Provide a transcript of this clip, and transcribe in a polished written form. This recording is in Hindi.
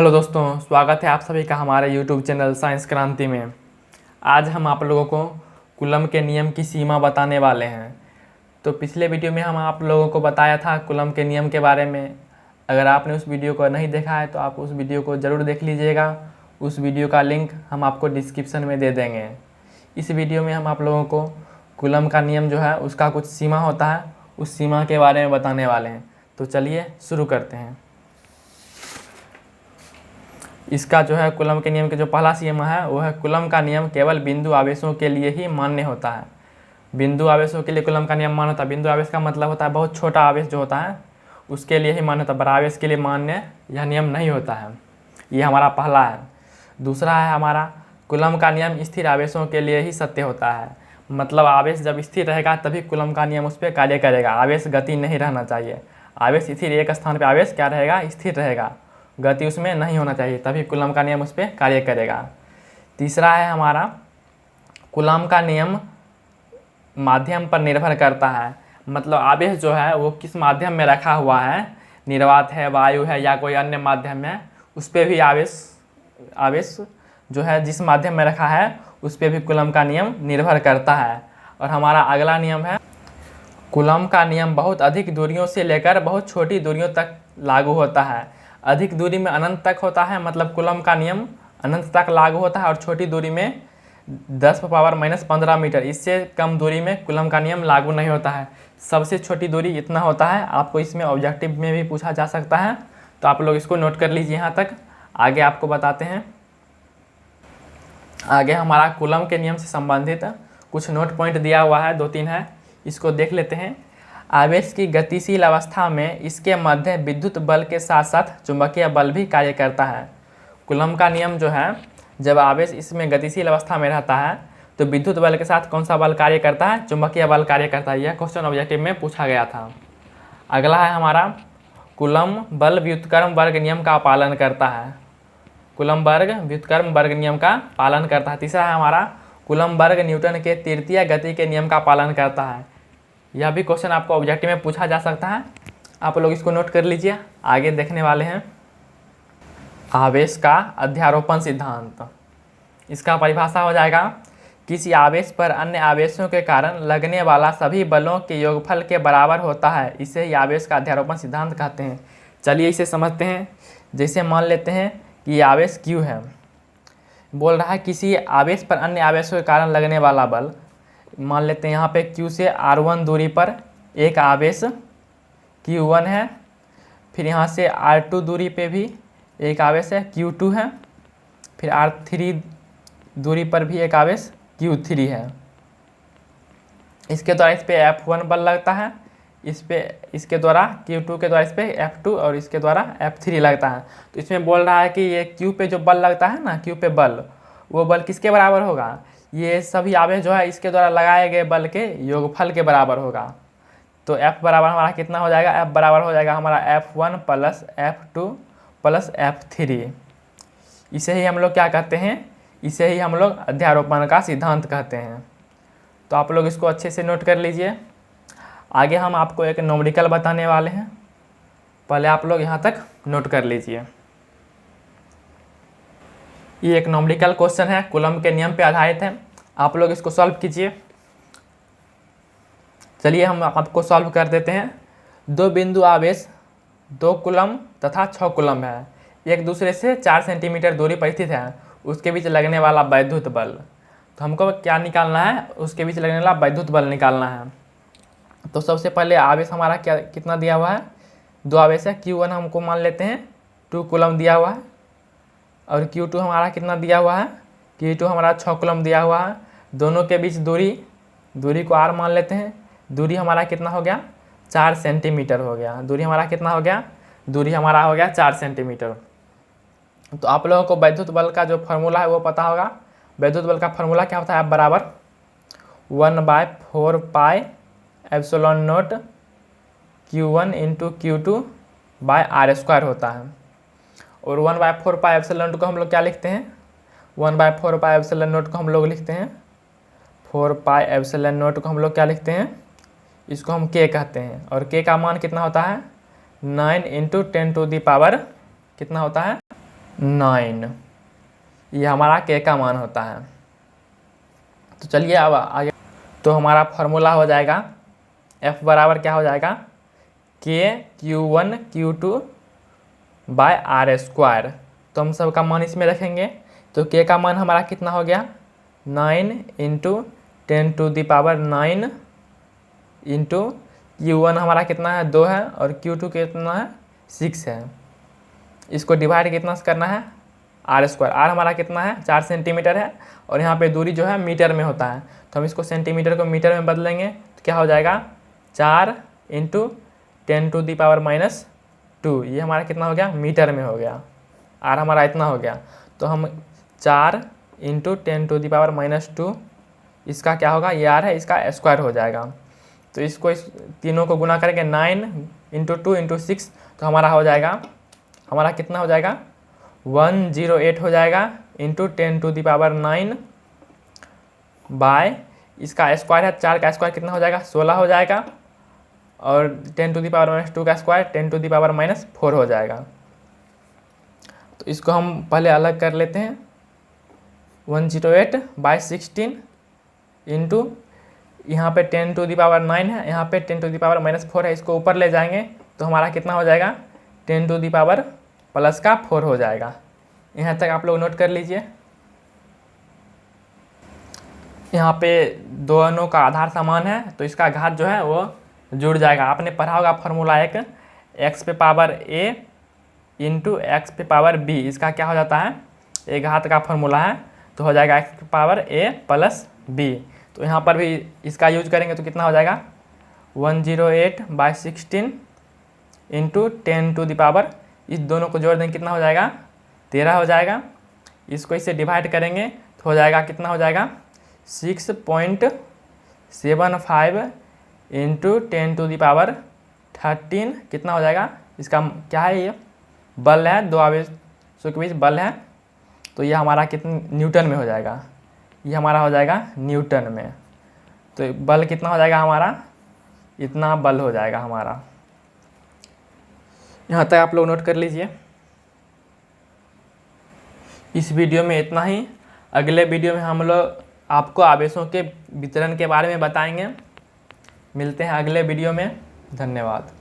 हेलो दोस्तों, स्वागत है आप सभी का हमारे यूट्यूब चैनल साइंस क्रांति में। आज हम आप लोगों को कूलम के नियम की सीमा बताने वाले हैं। तो पिछले वीडियो में हम आप लोगों को बताया था कूलम के नियम के बारे में। अगर आपने उस वीडियो को नहीं देखा है तो आप उस वीडियो को ज़रूर देख लीजिएगा। उस वीडियो का लिंक हम आपको डिस्क्रिप्शन में दे देंगे। इस वीडियो में हम आप लोगों को कूलम का नियम जो है उसका कुछ सीमा होता है, उस सीमा के बारे में बताने वाले हैं। तो चलिए शुरू करते हैं। इसका जो है कूलम के नियम के जो पहला सीमा है वो है कूलम का नियम केवल बिंदु आवेशों के लिए ही मान्य होता है। बिंदु आवेशों के लिए कूलम का नियम मान्य होता है। बिंदु आवेश का मतलब होता है बहुत छोटा आवेश जो होता है उसके लिए ही मान्य होता है, बड़ा आवेश के लिए मान्य यह नियम नहीं होता है। ये हमारा पहला है। दूसरा है हमारा कूलम का नियम स्थिर आवेशों के लिए ही सत्य होता है। मतलब आवेश जब स्थिर रहेगा तभी कूलम का नियम उस पर कार्य करेगा। आवेश गति नहीं रहना चाहिए। आवेश स्थिर एक स्थान पर आवेश क्या रहेगा, स्थिर रहेगा, गति उसमें नहीं होना चाहिए, तभी कूलम का नियम उस पर कार्य करेगा। तीसरा है हमारा कूलम का नियम माध्यम पर निर्भर करता है। मतलब आवेश जो है वो किस माध्यम में रखा हुआ है, निर्वात है, वायु है या कोई अन्य माध्यम है, उस पर भी आवेश जो है जिस माध्यम में रखा है उस पर भी कूलम का नियम निर्भर करता है। और हमारा अगला नियम है कूलम का नियम बहुत अधिक दूरियों से लेकर बहुत छोटी दूरियों तक लागू होता है। अधिक दूरी में अनंत तक होता है, मतलब कूलम का नियम अनंत तक लागू होता है। और छोटी दूरी में 10⁻⁻15 मीटर, इससे कम दूरी में कूलम का नियम लागू नहीं होता है। सबसे छोटी दूरी इतना होता है। आपको इसमें ऑब्जेक्टिव में भी पूछा जा सकता है, तो आप लोग इसको नोट कर लीजिए। यहाँ तक आगे आपको बताते हैं। आगे हमारा कूलम के नियम से संबंधित कुछ नोट पॉइंट दिया हुआ है, 2-3 है, इसको देख लेते हैं। आवेश की गतिशील अवस्था में इसके मध्य विद्युत बल के साथ साथ चुंबकीय बल भी कार्य करता है। कूलम का नियम जो है जब आवेश इसमें गतिशील अवस्था में रहता है तो विद्युत बल के साथ कौन सा बल कार्य करता है, चुंबकीय बल कार्य करता है। यह क्वेश्चन ऑब्जेक्टिव में पूछा गया था। अगला है हमारा कूलम बल व्युत्क्रम वर्ग नियम का पालन करता है। कूलम वर्ग व्युत्क्रम वर्ग नियम का पालन करता है। तीसरा है हमारा कूलम वर्ग न्यूटन के तृतीय गति के नियम का पालन करता है। यह भी क्वेश्चन आपको ऑब्जेक्टिव में पूछा जा सकता है। आप लोग इसको नोट कर लीजिए। आगे देखने वाले हैं आवेश का अध्यारोपण सिद्धांत। इसका परिभाषा हो जाएगा किसी आवेश पर अन्य आवेशों के कारण लगने वाला सभी बलों के योगफल के बराबर होता है। इसे ही आवेश का अध्यारोपण सिद्धांत कहते हैं। चलिए इसे समझते हैं। जैसे मान लेते हैं कि ये आवेश Q है, बोल रहा है किसी आवेश पर अन्य आवेशों के कारण लगने वाला बल। मान लेते हैं यहाँ पे Q से R1 दूरी पर एक आवेश Q1 है, फिर यहाँ से R2 दूरी पे भी एक आवेश है Q2 है, फिर R3 दूरी पर भी एक आवेश Q3 है। इसके द्वारा इस पे F1 बल लगता है, इसके द्वारा Q2 के द्वारा इस पे F2 और इसके द्वारा F3 लगता है। तो इसमें बोल रहा है कि ये Q पे जो बल लगता है ना, Q पे बल, वो बल किसके बराबर होगा, ये सभी आवेश जो है इसके द्वारा लगाए गए बल के योगफल के बराबर होगा। तो F बराबर हमारा कितना हो जाएगा, F बराबर हो जाएगा हमारा F1 + F2 + F3। इसे ही हम लोग क्या कहते हैं, इसे ही हम लोग अध्यारोपण का सिद्धांत कहते हैं। तो आप लोग इसको अच्छे से नोट कर लीजिए। आगे हम आपको एक न्यूमेरिकल बताने वाले हैं, पहले आप लोग यहाँ तक नोट कर लीजिए। ये एक न्यूमेरिकल क्वेश्चन है, कूलम के नियम पे आधारित है। आप लोग इसको सॉल्व कीजिए। चलिए हम आपको सॉल्व कर देते हैं। 2 बिंदु आवेश 2 कूलम तथा 6 कूलम है, एक दूसरे से 4 सेंटीमीटर दूरी पर स्थित है। उसके बीच लगने वाला वैद्युत बल, तो हमको क्या निकालना है, उसके बीच लगने वाला वैद्युत बल निकालना है। तो सबसे पहले आवेश हमारा कितना दिया हुआ है, 2 आवेश है। Q1 हमको मान लेते हैं 2 कूलम दिया हुआ है, और Q2 हमारा कितना दिया हुआ है, Q2 हमारा 6 कूलम दिया हुआ है। दोनों के बीच दूरी को R मान लेते हैं। दूरी हमारा कितना हो गया, 4 सेंटीमीटर हो गया। दूरी हमारा कितना हो गया, दूरी हमारा हो गया 4 सेंटीमीटर। तो आप लोगों को वैद्युत बल का जो फार्मूला है वो पता होगा। वैद्युत बल का फार्मूला क्या होता है, F बराबर 1/4πε0 Q1 × Q2/R² होता है। और 1/4πε0 को हम लोग क्या लिखते हैं, 1/4πε0 को हम लोग लिखते हैं 4πε0 को हम लोग क्या लिखते हैं, इसको हम K कहते हैं। और K का मान कितना होता है, 9 × 10⁻, कितना होता है, 9, ये हमारा के का मान होता है। तो चलिए अब आगे, तो हमारा फॉर्मूला हो जाएगा F बराबर क्या हो जाएगा, Q1Q2/r²। तो हम सब का मान इसमें रखेंगे, तो के का मान हमारा कितना हो गया, 9 × 10⁹ इंटू Q1 हमारा कितना है, 2 है, और Q2 कितना है, 6 है। इसको डिवाइड कितना से करना है, r²। r हमारा कितना है, 4 सेंटीमीटर है, और यहाँ पे दूरी जो है मीटर में होता है, तो हम इसको सेंटीमीटर को मीटर में बदलेंगे, तो क्या हो जाएगा, 4 × 10⁻²। ये हमारा कितना हो गया, मीटर में हो गया। r हमारा इतना हो गया, तो हम 4 × 10⁻², इसका क्या होगा, ये r है, इसका स्क्वायर हो जाएगा। तो इसको इस तीनों को गुना करेंगे, 9 × 2 × 6, तो हमारा हो जाएगा, हमारा कितना हो जाएगा, 108 हो जाएगा, इंटू 10⁹ बाय, इसका स्क्वायर है, 4 का स्क्वायर कितना हो जाएगा, 16 हो जाएगा, और 10⁻² का स्क्वायर 10⁻⁴ हो जाएगा। तो इसको हम पहले अलग कर लेते हैं, 108/16 इंटू, यहाँ पे 10⁻9 है, यहाँ पे 10⁻⁴ है, इसको ऊपर ले जाएंगे तो हमारा कितना हो जाएगा, 10⁻+4 हो जाएगा। यहाँ तक आप लोग नोट कर लीजिए। यहाँ पे दोनों का आधार समान है, तो इसका घात जो है वो जुड़ जाएगा। आपने पढ़ा होगा फॉर्मूला एक, x⁴ a इंटू x⁴b, इसका क्या हो जाता है, एक घात का फॉर्मूला है, तो हो जाएगा x⁴ a + b। तो यहाँ पर भी इसका यूज करेंगे तो कितना हो जाएगा, 108/16 इंटू 10⁻, इस दोनों को जोड़ देंगे कितना हो जाएगा, 13 हो जाएगा। इसको इससे डिवाइड करेंगे तो हो जाएगा, कितना हो जाएगा, 6.75 इंटू 10⁻13, कितना हो जाएगा, इसका क्या है, ये बल है, दो आवेशों के बीच बल है, तो ये हमारा कितने न्यूटन में हो जाएगा, ये हमारा हो जाएगा न्यूटन में। तो बल कितना हो जाएगा हमारा, इतना बल हो जाएगा हमारा। यहाँ तक आप लोग नोट कर लीजिए। इस वीडियो में इतना ही। अगले वीडियो में हम लोग आपको आवेशों के वितरण के बारे में बताएंगे। मिलते हैं अगले वीडियो में। धन्यवाद।